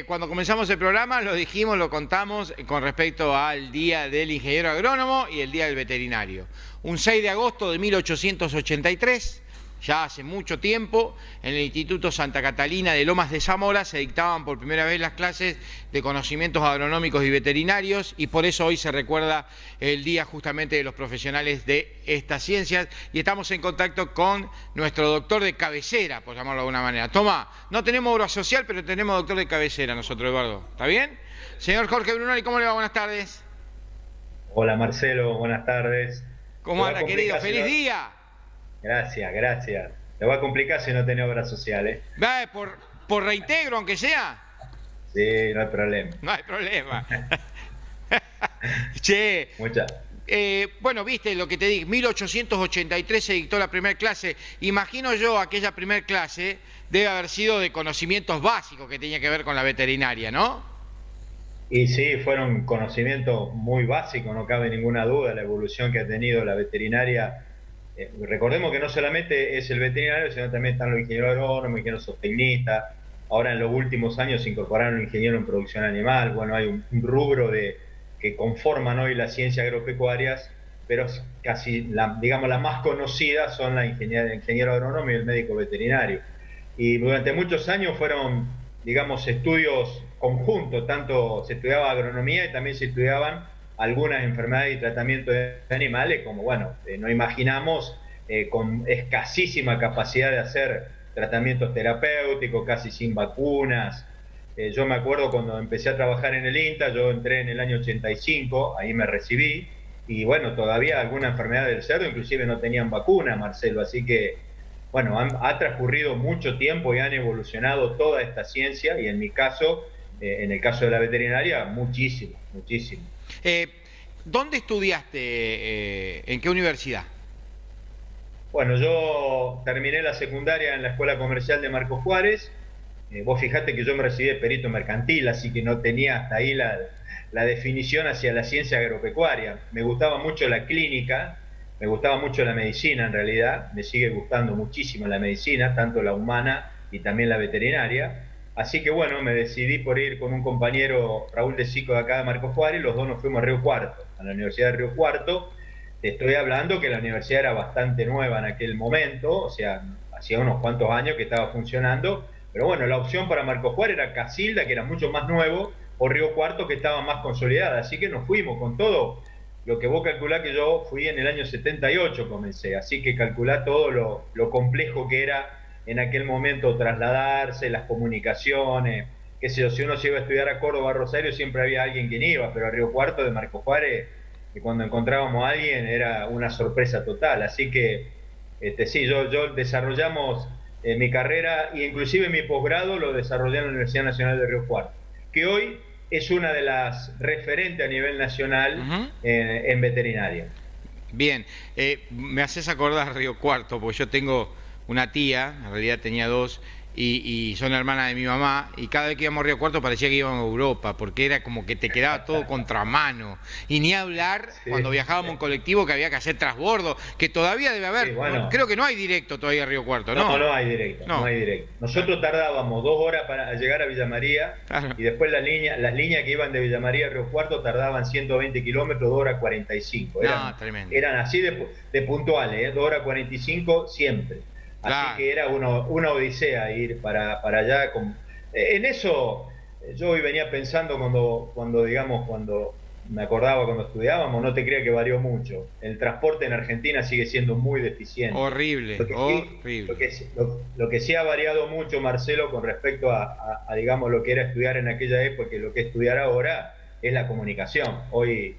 Cuando comenzamos el programa lo dijimos, lo contamos con respecto al Día del Ingeniero Agrónomo y el Día del Veterinario. Un 6 de agosto de 1883, ya hace mucho tiempo, en el Instituto Santa Catalina de Lomas de Zamora se dictaban por primera vez las clases de conocimientos agronómicos y veterinarios, y por eso hoy se recuerda el Día justamente de los profesionales de estas ciencias, y estamos en contacto con nuestro doctor de cabecera, por llamarlo de alguna manera. Toma, no tenemos obra social, pero tenemos doctor de cabecera nosotros, Eduardo. ¿Está bien? Señor Jorge Brunoni, ¿cómo le va? Buenas tardes. Hola Marcelo, buenas tardes. ¿Cómo anda, querido? ¡Feliz día! Gracias, gracias. Te va a complicar si no tenés obra social, ¿eh? ¿Por reintegro, aunque sea? Sí, no hay problema. No hay problema. Che. Mucha. Bueno, viste lo que te dije, 1883 se dictó la primera clase. Imagino yo aquella primera clase debe haber sido de conocimientos básicos que tenía que ver con la veterinaria, ¿no? Y sí, fueron conocimientos muy básicos, no cabe ninguna duda la evolución que ha tenido la veterinaria. Recordemos que no solamente es el veterinario, sino también están los ingenieros agrónomos, ingenieros zootecnistas. Ahora en los últimos años se incorporaron ingenieros en producción animal. Bueno, hay un rubro que conforman hoy las ciencias agropecuarias, pero casi, digamos, las más conocidas son el ingeniero agrónomo y el médico veterinario. Y durante muchos años fueron, digamos, estudios conjuntos, tanto se estudiaba agronomía y también se estudiaban algunas enfermedades y tratamientos de animales, como, bueno, no imaginamos, con escasísima capacidad de hacer tratamientos terapéuticos, casi sin vacunas. Yo me acuerdo cuando empecé a trabajar en el INTA, yo entré en el año 85, ahí me recibí, y bueno, todavía alguna enfermedad del cerdo inclusive no tenían vacuna, Marcelo, así que, bueno, ha transcurrido mucho tiempo y han evolucionado toda esta ciencia, y en mi caso, en el caso de la veterinaria, muchísimo, muchísimo. ¿Dónde estudiaste? ¿En qué universidad? Bueno, yo terminé la secundaria en la Escuela Comercial de Marcos Juárez. Vos fijate que yo me recibí de perito mercantil, así que no tenía hasta ahí la definición hacia la ciencia agropecuaria. Me gustaba mucho la clínica, me gustaba mucho la medicina en realidad, me sigue gustando muchísimo la medicina, tanto la humana y también la veterinaria. Así que bueno, me decidí por ir con un compañero, Raúl de Sico, de acá de Marcos Juárez. Los dos nos fuimos a Río Cuarto, a la Universidad de Río Cuarto. Te estoy hablando que la universidad era bastante nueva en aquel momento, o sea, hacía unos cuantos años que estaba funcionando, pero bueno, la opción para Marcos Juárez era Casilda, que era mucho más nuevo, o Río Cuarto, que estaba más consolidada, así que nos fuimos con todo. Lo que vos calculás, que yo fui en el año 78, comencé, así que calculá todo lo complejo que era en aquel momento trasladarse, las comunicaciones, qué sé yo, si uno se iba a estudiar a Córdoba, a Rosario, siempre había alguien que iba, pero a Río Cuarto de Marcos Juárez, y cuando encontrábamos a alguien era una sorpresa total. Así que sí, yo desarrollamos mi carrera, e inclusive mi posgrado lo desarrollé en la Universidad Nacional de Río Cuarto, que hoy es una de las referentes a nivel nacional en veterinaria. Bien, me haces acordar Río Cuarto, porque yo tengo una tía, en realidad tenía dos, y son hermanas de mi mamá, y cada vez que íbamos a Río Cuarto parecía que íbamos a Europa, porque era como que te quedaba todo contramano. Y ni hablar cuando viajábamos en colectivo, que había que hacer transbordo, que todavía debe haber, bueno, creo que no hay directo todavía a Río Cuarto, ¿no? No hay directo, no hay directo. Nosotros tardábamos 2 horas para llegar a Villa María, claro. Y después las líneas que iban de Villa María a Río Cuarto tardaban 120 kilómetros, 2 horas 45. Tremendo. Eran así de puntuales, 2 horas 45 siempre. Claro. Así que era una odisea ir para allá. En eso yo hoy venía pensando cuando me acordaba cuando estudiábamos, no te creas que varió mucho. El transporte en Argentina sigue siendo muy deficiente. Horrible, horrible. Lo que sí ha variado mucho, Marcelo, con respecto a digamos, lo que era estudiar en aquella época y lo que es estudiar ahora, es la comunicación. Hoy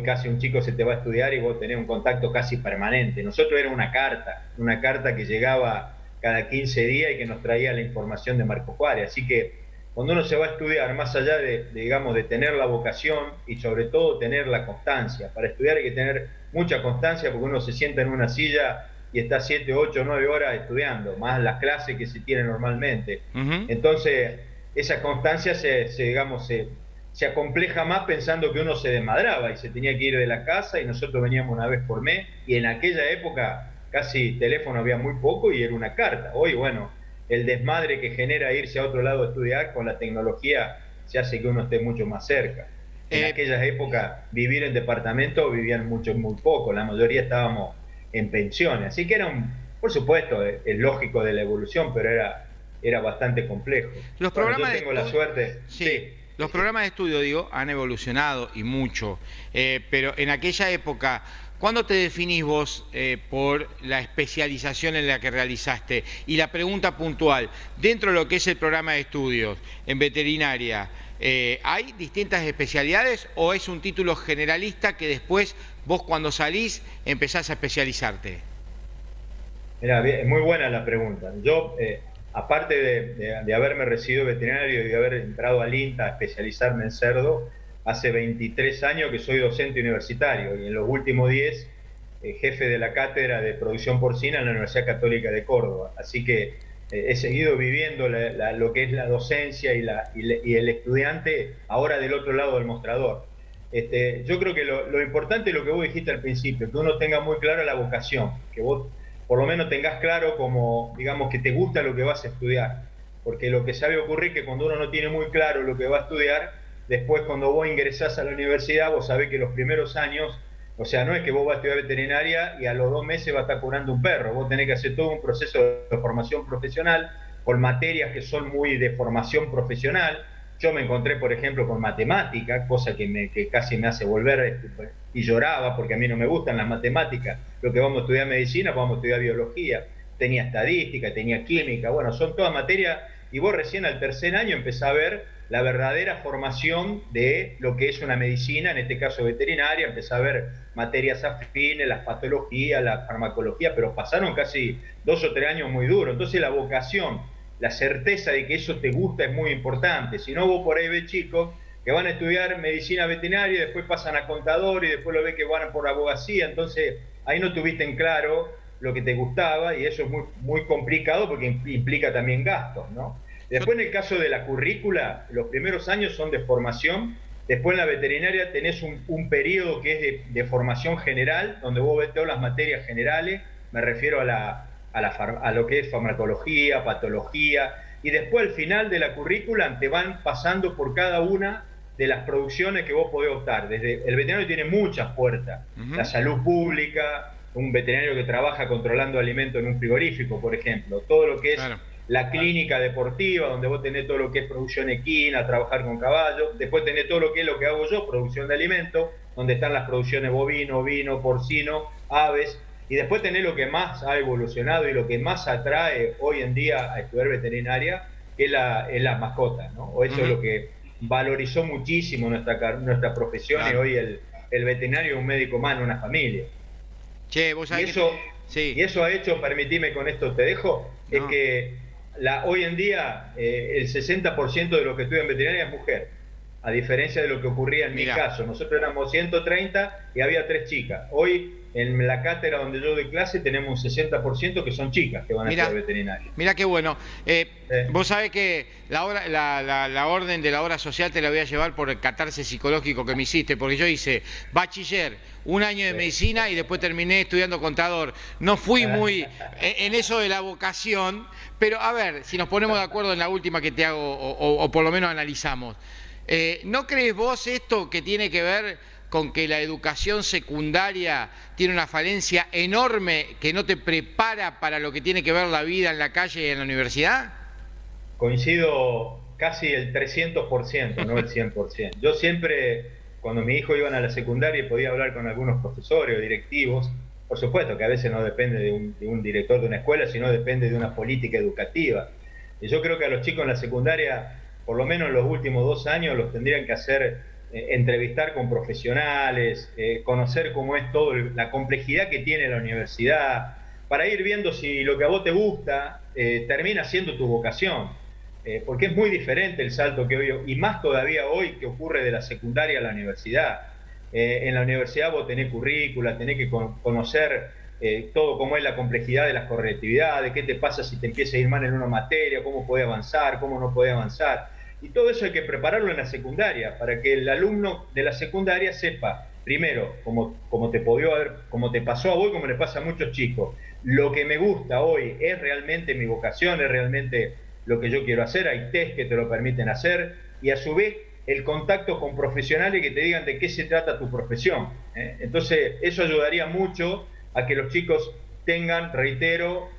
casi un chico se te va a estudiar y vos tenés un contacto casi permanente. Nosotros era una carta que llegaba cada 15 días y que nos traía la información de Marcos Juárez. Así que cuando uno se va a estudiar, más allá digamos, de tener la vocación y sobre todo tener la constancia, para estudiar hay que tener mucha constancia, porque uno se sienta en una silla y está 7, 8, 9 horas estudiando, más las clases que se tienen normalmente. Entonces, esa constancia se acompleja más pensando que uno se desmadraba y se tenía que ir de la casa, y nosotros veníamos una vez por mes, y en aquella época casi teléfono había muy poco y era una carta. Hoy, bueno, el desmadre que genera irse a otro lado a estudiar, con la tecnología se hace que uno esté mucho más cerca. En aquellas épocas, vivir en departamento vivían muy poco, la mayoría estábamos en pensiones, así que por supuesto, es lógico de la evolución, pero era bastante complejo. Los Bueno, programas yo tengo la suerte. Sí, los programas de estudio, digo, han evolucionado y mucho, pero en aquella época, ¿cuándo te definís vos por la especialización en la que realizaste? Y la pregunta puntual, dentro de lo que es el programa de estudios en veterinaria, ¿hay distintas especialidades o es un título generalista que después vos cuando salís empezás a especializarte? Mira, es muy buena la pregunta. Yo, aparte de haberme recibido veterinario y de haber entrado al INTA a especializarme en cerdo, hace 23 años que soy docente universitario y en los últimos 10 jefe de la cátedra de producción porcina en la Universidad Católica de Córdoba. Así que he seguido viviendo lo que es la docencia y el estudiante ahora del otro lado del mostrador. Yo creo que lo importante es lo que vos dijiste al principio, que uno tenga muy clara la vocación, que vos por lo menos tengas claro como, digamos, que te gusta lo que vas a estudiar. Porque lo que sabe ocurrir es que cuando uno no tiene muy claro lo que va a estudiar, después cuando vos ingresás a la universidad, vos sabés que los primeros años, o sea, no es que vos vas a estudiar veterinaria y a los 2 meses va a estar curando un perro, vos tenés que hacer todo un proceso de formación profesional con materias que son muy de formación profesional. Yo me encontré, por ejemplo, con matemática, cosa que casi me hace volver y lloraba porque a mí no me gustan las matemáticas. Lo que vamos a estudiar medicina, vamos a estudiar biología. Tenía estadística, tenía química, bueno, son todas materias y vos recién al tercer año empezás a ver la verdadera formación de lo que es una medicina, en este caso veterinaria, empezás a ver materias afines, las patologías, la farmacología, pero pasaron casi 2 o 3 años muy duros. Entonces la vocación, la certeza de que eso te gusta es muy importante. Si no, vos por ahí ves chicos que van a estudiar medicina veterinaria y después pasan a contador y después lo ves que van por abogacía, entonces ahí no tuviste en claro lo que te gustaba y eso es muy complicado porque implica también gastos, ¿no? Después en el caso de la currícula, los primeros años son de formación, después en la veterinaria tenés un periodo que es de formación general, donde vos ves todas las materias generales, me refiero a lo que es farmacología, patología, y después al final de la currícula te van pasando por cada una de las producciones que vos podés optar. Desde el veterinario tiene muchas puertas, la salud pública, un veterinario que trabaja controlando alimentos en un frigorífico, por ejemplo, todo lo que es la clínica deportiva, donde vos tenés todo lo que es producción equina, trabajar con caballos, después tenés todo lo que es lo que hago yo, producción de alimentos, donde están las producciones bovino, ovino, porcino, aves, y después tenés lo que más ha evolucionado y lo que más atrae hoy en día a estudiar veterinaria, que es la mascota, ¿no? O eso es lo que valorizó muchísimo nuestra profesión y hoy el veterinario es un médico más en una familia. Che, vos sabés y eso ha hecho, permitime con esto te dejo, es que hoy en día el 60% de los que estudian veterinaria es mujer, a diferencia de lo que ocurría en mi caso. Nosotros éramos 130 y había 3 chicas. Hoy en la cátedra donde yo doy clase tenemos un 60% que son chicas que van a estudiar veterinaria. Mirá qué bueno. Vos sabés que la orden de la obra social te la voy a llevar por el catarse psicológico que me hiciste, porque yo hice bachiller, 1 año de medicina y después terminé estudiando contador. No fui muy en eso de la vocación, pero a ver, si nos ponemos de acuerdo en la última que te hago, o por lo menos analizamos. ¿No crees vos esto que tiene que ver con que la educación secundaria tiene una falencia enorme que no te prepara para lo que tiene que ver la vida en la calle y en la universidad? Coincido casi el 300%, no el 100%. Yo siempre, cuando mi hijo iba a la secundaria, podía hablar con algunos profesores o directivos. Por supuesto que a veces no depende de un director de una escuela, sino depende de una política educativa. Y yo creo que a los chicos en la secundaria, por lo menos en los últimos 2 años, los tendrían que hacer entrevistar con profesionales, conocer cómo es todo, la complejidad que tiene la universidad, para ir viendo si lo que a vos te gusta termina siendo tu vocación. Porque es muy diferente el salto que hoy, y más todavía hoy, que ocurre de la secundaria a la universidad. En la universidad vos tenés currícula, tenés que conocer todo cómo es la complejidad de las correlatividades, qué te pasa si te empieza a ir mal en una materia, cómo podés avanzar, cómo no podés avanzar. Y todo eso hay que prepararlo en la secundaria, para que el alumno de la secundaria sepa primero, como como te pasó a vos, como le pasa a muchos chicos, lo que me gusta hoy es realmente mi vocación, es realmente lo que yo quiero hacer, hay test que te lo permiten hacer, y a su vez el contacto con profesionales que te digan de qué se trata tu profesión. Entonces, eso ayudaría mucho a que los chicos tengan, reitero,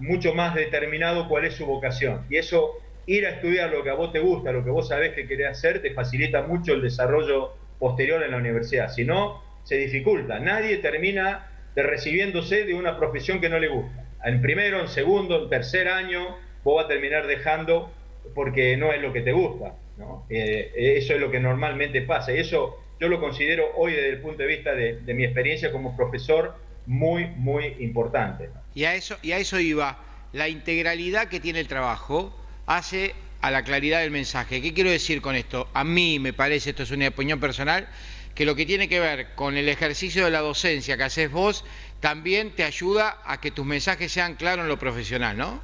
mucho más determinado cuál es su vocación. Y eso, ir a estudiar lo que a vos te gusta, lo que vos sabés que querés hacer, te facilita mucho el desarrollo posterior en la universidad. Si no, se dificulta. Nadie termina recibiéndose de una profesión que no le gusta. En primero, en segundo, en tercer año, vos vas a terminar dejando porque no es lo que te gusta, ¿no? Eso es lo que normalmente pasa. Y eso yo lo considero hoy desde el punto de vista de mi experiencia como profesor muy, muy importante, ¿no? Y a eso iba. La integralidad que tiene el trabajo hace a la claridad del mensaje. ¿Qué quiero decir con esto? A mí me parece, esto es una opinión personal, que lo que tiene que ver con el ejercicio de la docencia que haces vos, también te ayuda a que tus mensajes sean claros en lo profesional, ¿no?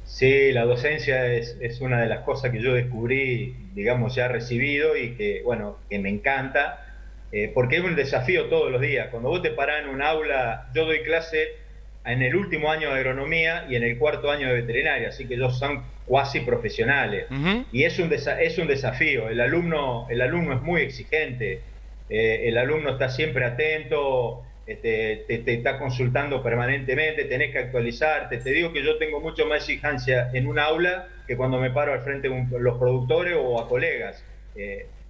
Sí, la docencia es una de las cosas que yo descubrí, digamos, ya recibido y que, bueno, que me encanta, porque es un desafío todos los días. Cuando vos te parás en un aula, yo doy clase en el último año de agronomía y en el cuarto año de veterinaria, así que ellos son cuasi profesionales. Y es un desafío, el alumno es muy exigente, el alumno está siempre atento, te está consultando permanentemente, tenés que actualizarte. Te digo que yo tengo mucho más exigencia en un aula que cuando me paro al frente de los productores o a colegas.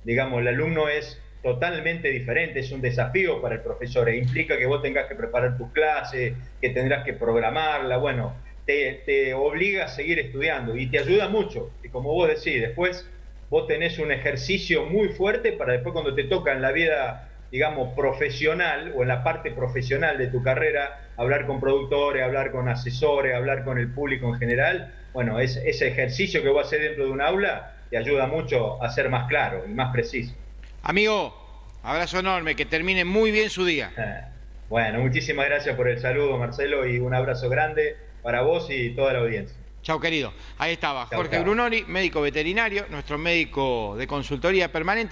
Digamos, el alumno es totalmente diferente, es un desafío para el profesor, implica que vos tengas que preparar tus clases, que tendrás que programarla, bueno, te obliga a seguir estudiando y te ayuda mucho. Y como vos decís, después vos tenés un ejercicio muy fuerte para después cuando te toca en la vida, digamos, profesional o en la parte profesional de tu carrera, hablar con productores, hablar con asesores, hablar con el público en general. Bueno, ese ejercicio que vos haces dentro de un aula te ayuda mucho a ser más claro y más preciso. Amigo, abrazo enorme, que termine muy bien su día. Bueno, muchísimas gracias por el saludo, Marcelo, y un abrazo grande para vos y toda la audiencia. Chau, querido. Ahí estaba Chau, Jorge chau. Brunori, médico veterinario, nuestro médico de consultoría permanente.